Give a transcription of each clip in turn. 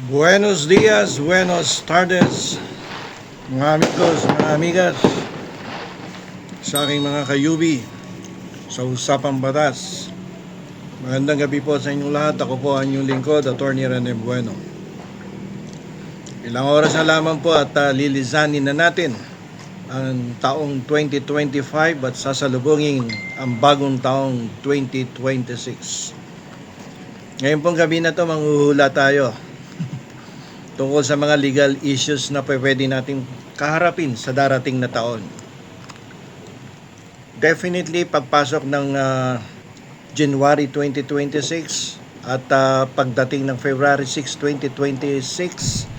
Buenos dias, buenos tardes, mga amigos, mga amigas, sa aking mga kayubi sa Usapang Batas. Magandang gabi po sa inyong lahat. Ako po ang inyong lingkod, Attorney Rene Bueno. Ilang oras na lamang po at lilisanin na natin ang taong 2025 at sasalubungin ang bagong taong 2026. Ngayon pong gabi na to, manghuhula tayo tungkol sa mga legal issues na pwede nating kaharapin sa darating na taon. Definitely, pagpasok ng January 2026 at pagdating ng February 6, 2026,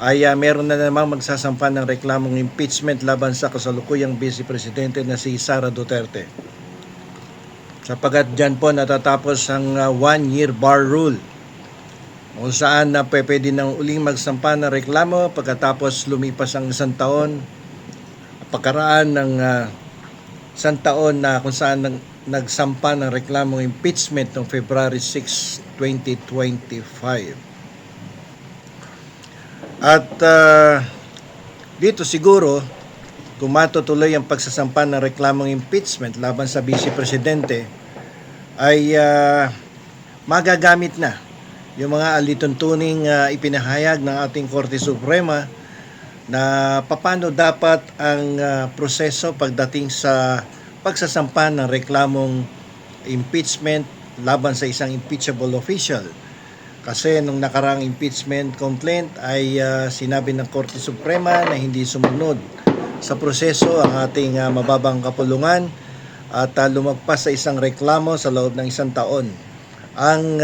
ay meron na namang magsasampa ng reklamong impeachment laban sa kasalukuyang Vice Presidente na si Sara Duterte. Sapagat dyan po natatapos ang 1-year bar rule, kung saan na pwede nang uling magsampa ng reklamo pagkatapos lumipas ang isang taon, pagkaraan ng isang taon na kung saan nagsampa ng reklamong impeachment noong February 6, 2025. At dito siguro, kung matutuloy ang pagsasampa ng reklamong impeachment laban sa Vice Presidente, ay magagamit na yung mga alituntuning ipinahayag ng ating Korte Suprema na paano dapat ang proseso pagdating sa pagsasampa ng reklamong impeachment laban sa isang impeachable official. Kasi nung nakaraang impeachment complaint ay sinabi ng Korte Suprema na hindi sumunod sa proseso ang ating mababang kapulungan at lumagpas sa isang reklamo sa loob ng isang taon ang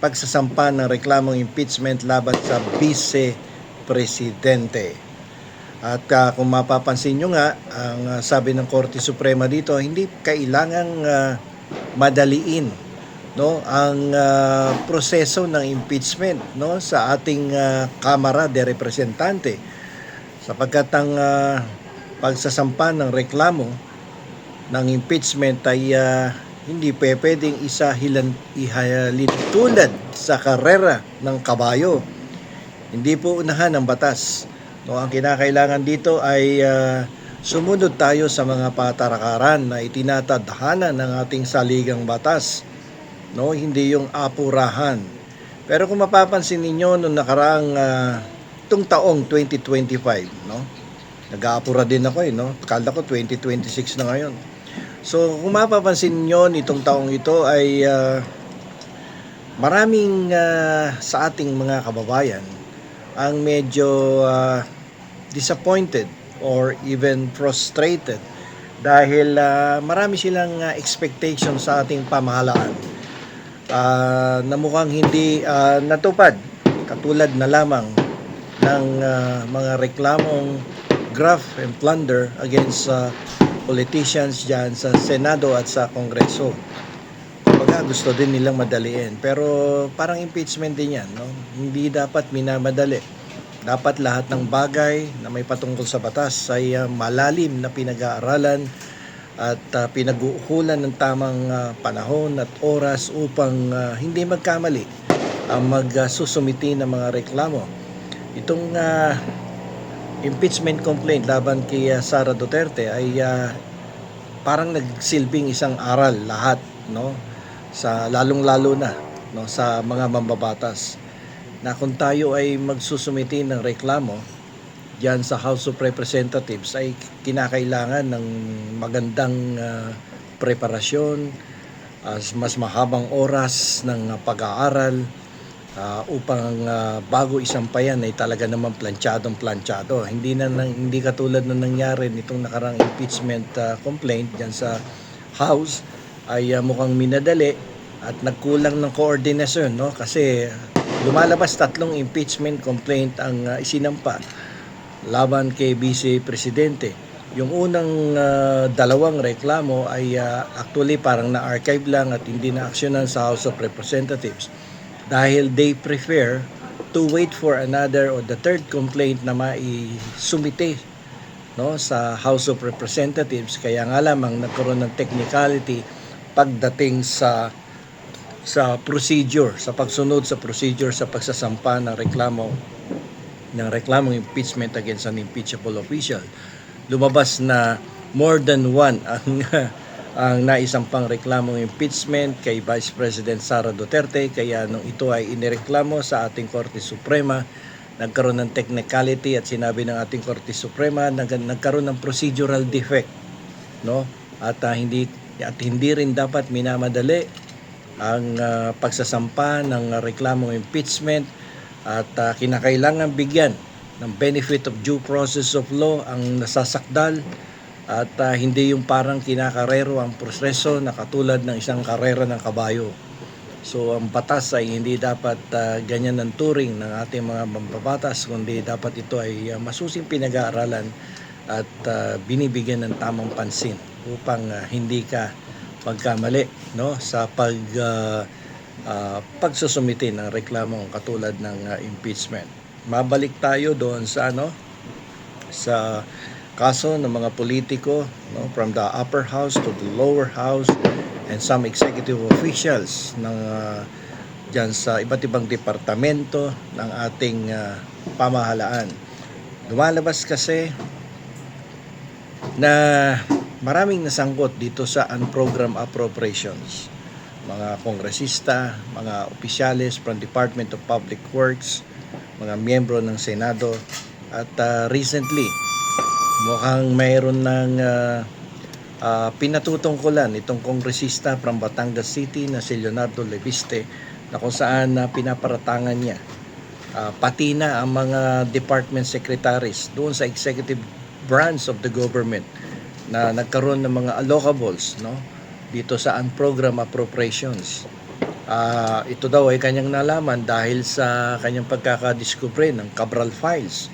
pagsasampa ng reklamong impeachment laban sa Vice Presidente. At kung mapapansin nyo nga, ang sabi ng Korte Suprema dito, hindi kailangang madaliin ang proseso ng impeachment sa ating Kamara de Representante, sapagkat ang pagsasampa ng reklamo ng impeachment ay hindi pwedeng ihalin tulad sa karera ng kabayo. Hindi po unahan ng batas. Ang kinakailangan dito ay sumunod tayo sa mga patarakaran na itinatadhana ng ating saligang batas. Hindi yung apurahan. Pero kung mapapansin ninyo nung nakaraang itong taong 2025, nag-aapura din ako Kala ko 2026 na ngayon. So kung mapapansin niyo nitong taong ito ay maraming sa ating mga kababayan ang medyo disappointed or even frustrated dahil marami silang expectation sa ating pamahalaan na mukhang hindi natupad, katulad na lamang ng mga reklamong graft and plunder against politicians dyan sa Senado at sa Kongreso. Kumbaga gusto din nilang madaliin, pero parang impeachment din yan, Hindi dapat minamadali. Dapat lahat ng bagay na may patungkol sa batas ay malalim na pinag-aaralan at pinag-uukulan ng tamang panahon at oras upang hindi magkamali ang magsusumiti ng mga reklamo. Itong impeachment complaint laban kay Sara Duterte ay parang nagsilbing isang aral lahat, sa lalong-lalo na sa mga mambabatas, na kung tayo ay magsusumiti ng reklamo diyan sa House of Representatives ay kinakailangan ng magandang preparasyon, mas mahabang oras ng pag-aaral upang bago isampayan ay talaga naman planchadong-planchado. Hindi katulad na nangyari nitong nakarang impeachment complaint diyan sa House ay mukhang minadali at nagkulang ng koordinasyon, kasi lumalabas 3 impeachment complaint ang isinampa laban kay Vice Presidente. Yung unang 2 reklamo ay actually parang na-archive lang at hindi na-aksyonan sa House of Representatives dahil they prefer to wait for another or the 3rd complaint na maisumite sa House of Representatives. Kaya nga lamang nagkaroon ng technicality pagdating sa sa procedure, sa pagsunod sa procedure sa pagsasampa ng reklamong impeachment against an impeachable official. Lumabas na more than one ang naisampang reklamong impeachment kay Vice President Sara Duterte, kaya nung ito ay inireklamo sa ating Korte Suprema, nagkaroon ng technicality at sinabi ng ating Korte Suprema nagkaroon ng procedural defect, no? At hindi rin dapat minamadali ang pagsasampa ng reklamong impeachment at kinakailangan bigyan ng benefit of due process of law ang nasasakdal at hindi yung parang kinakarero ang proseso na katulad ng isang karera ng kabayo. So ang batas ay hindi dapat ganyan ang turing ng ating mga mambabatas, kundi dapat ito ay masusing pinag-aaralan at binibigyan ng tamang pansin upang hindi ka magkamali, no, sa pagsusumite ng reklamong katulad ng impeachment. Mabalik tayo doon sa sa kaso ng mga politiko, no, from the upper house to the lower house and some executive officials ng dyan sa iba't ibang departamento ng ating pamahalaan. Lumalabas kasi na maraming nasangkot dito sa unprogrammed appropriations. Mga kongresista, mga opisyales from Department of Public Works, mga miyembro ng Senado, at recently mukhang mayroon ng pinatutungkulan itong kongresista from Batangas City na si Leonardo Leviste, na kung saan pinaparatangan niya pati na ang mga department secretaries doon sa executive branch of the government na nagkaroon ng mga allocables, no, dito sa unprogrammed appropriations. Ito daw ay kanyang nalaman dahil sa kanyang pagkakadiskubre ng Cabral Files.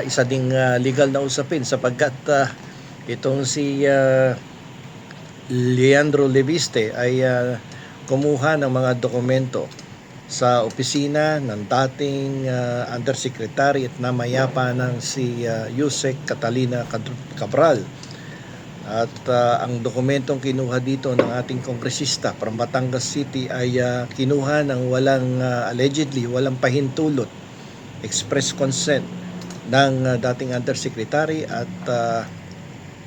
Isa ding legal na usapin sapagkat itong si Leandro Leviste ay kumuha ng mga dokumento sa opisina ng dating undersecretary at namayapa ng si Yusek Catalina Cabral. At ang dokumentong kinuha dito ng ating kongresista from Batangas City ay kinuha ng allegedly walang pahintulot, express consent ng dating undersecretary, at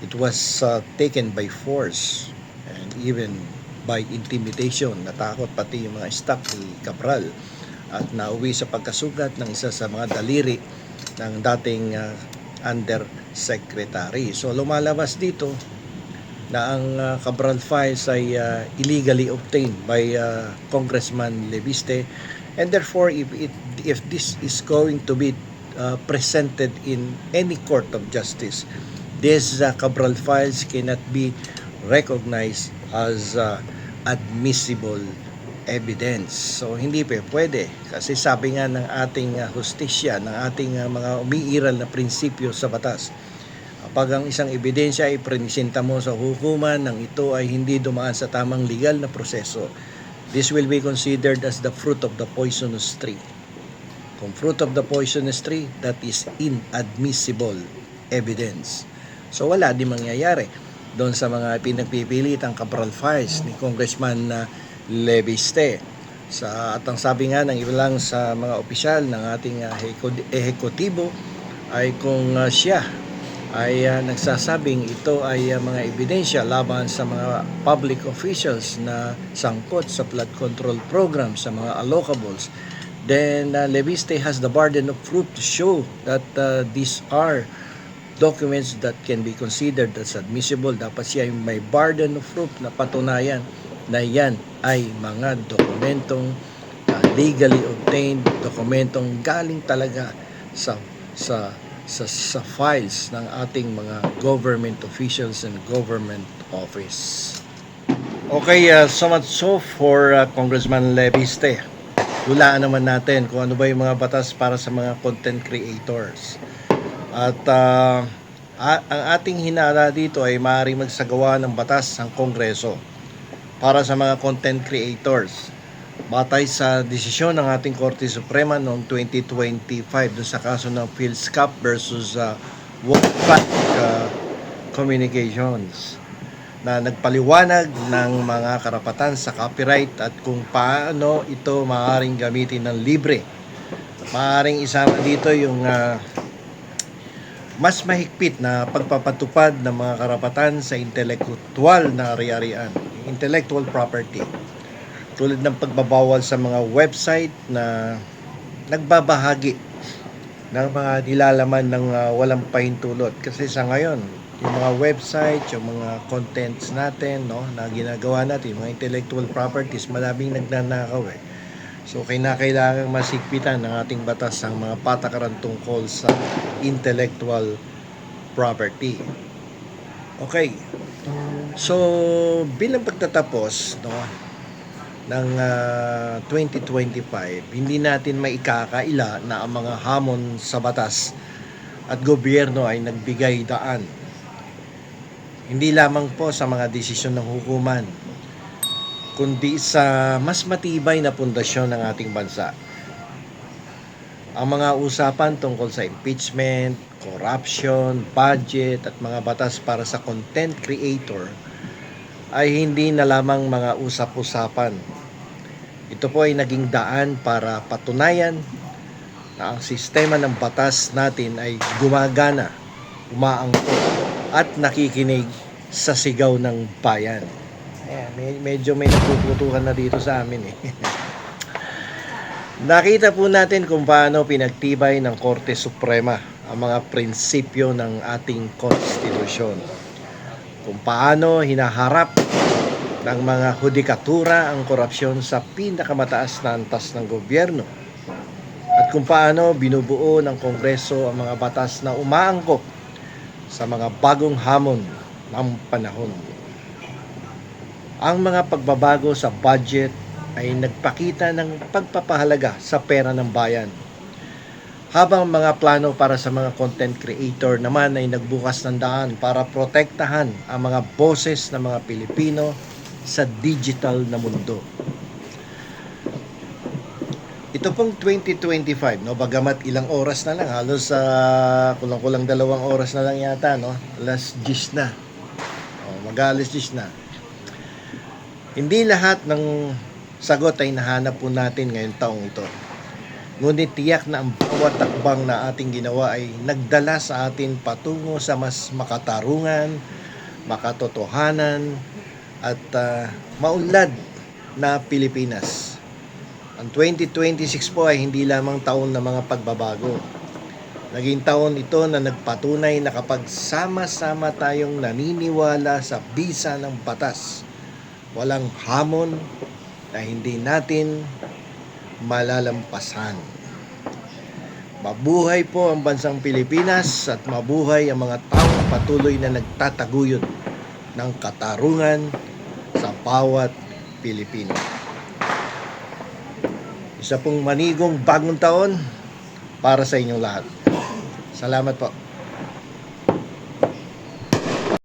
it was taken by force and even by intimidation. Natakot pati yung mga staff ni Cabral at nauwi sa pagkasugat ng isa sa mga daliri ng dating undersecretary. So lumalabas dito na ang Cabral Files ay illegally obtained by Congressman Leviste, and therefore if this is going to be presented in any court of justice, this Cabral Files cannot be recognized as admissible evidence. So hindi pwede, kasi sabi nga ng ating hustisya, ng ating mga umiiral na prinsipyo sa batas, kapag ang isang ebidensya ay prenisinta mo sa hukuman nang ito ay hindi dumaan sa tamang legal na proseso, this will be considered as the fruit of the poisonous tree. Kung fruit of the poisonous tree, that is inadmissible evidence. So wala di mangyayari doon sa mga pinagpipilitang Cabral Files ni Congressman Leviste. At ang sabi nga ng ilang sa mga opisyal ng ating ehekutibo ay kung siya ay nagsasabing ito ay mga ebidensya laban sa mga public officials na sangkot sa flood control program, sa mga allocables, then Leviste has the burden of proof to show that these are documents that can be considered as admissible. Dapat siya ay may burden of proof na patunayan na yan ay mga dokumentong legally obtained, dokumentong galing talaga sa files ng ating mga government officials and government office. Okay, so much so for Congressman Leviste. Hulaan naman natin kung ano ba yung mga batas para sa mga content creators. At ang ating hinala dito ay maaaring magsagawa ng batas ang Kongreso para sa mga content creators, batay sa desisyon ng ating Korte Suprema noong 2025 dun sa kaso ng PhilSCAP versus Wolfpack Communications. na nagpaliwanag ng mga karapatan sa copyright at kung paano ito maaaring gamitin ng libre. Maaaring isama dito yung mas mahigpit na pagpapatupad ng mga karapatan sa intelektual na ari-arian, intellectual property. Tulad ng pagbabawal sa mga website na nagbabahagi ng mga nilalaman ng walang pahintulot. Kasi sa ngayon, yung mga website, yung mga contents natin, no, na ginagawa natin, mga intellectual properties, maraming nagnanakaw eh. So, kailangan masigpitan ng ating batas ang mga patakaran tungkol sa intellectual property. Okay. So, bilang pagtatapos, no, ng 2025, hindi natin maikakaila na ang mga hamon sa batas at gobyerno ay nagbigay daan. Hindi lamang po sa mga desisyon ng hukuman, kundi sa mas matibay na pundasyon ng ating bansa. Ang mga usapan tungkol sa impeachment, corruption, budget at mga batas para sa content creator ay hindi na lamang mga usap-usapan. Ito po ay naging daan para patunayan na ang sistema ng batas natin ay gumagana, umaangkop at nakikinig sa sigaw ng bayan. Ayan, medyo may napuputukan na dito sa amin eh. Nakita po natin kung paano pinagtibay ng Korte Suprema ang mga prinsipyo ng ating konstitusyon. Kung paano hinaharap ng mga hudikatura ang korupsyon sa pinakamataas na antas ng gobyerno. At kung paano binubuo ng Kongreso ang mga batas na umaangkop sa mga bagong hamon ng panahon. Ang mga pagbabago sa budget ay nagpakita ng pagpapahalaga sa pera ng bayan. Habang mga plano para sa mga content creator naman ay nagbukas ng daan para protektahan ang mga boses ng mga Pilipino sa digital na mundo. Ito pong 2025, no, bagamat ilang oras na lang, halos kulang-kulang 2 oras na lang yata, no, alas 10 na. Mag-alas 10 na. Hindi lahat ng sagot ay nahanap po natin ngayong taong ito. Ngunit tiyak na ang bawat takbang na ating ginawa ay nagdala sa atin patungo sa mas makatarungan, makatotohanan, at maunlad na Pilipinas. Ang 2026 po ay hindi lamang taon ng mga pagbabago. Naging taon ito na nagpatunay na kapag sama-sama tayong naniniwala sa bisa ng batas, walang hamon na hindi natin malalampasan. Mabuhay po ang bansang Pilipinas at mabuhay ang mga taong patuloy na nagtataguyod ng katarungan sa bawat Pilipino. Isa pong manigong bagong taon para sa inyong lahat. Salamat po.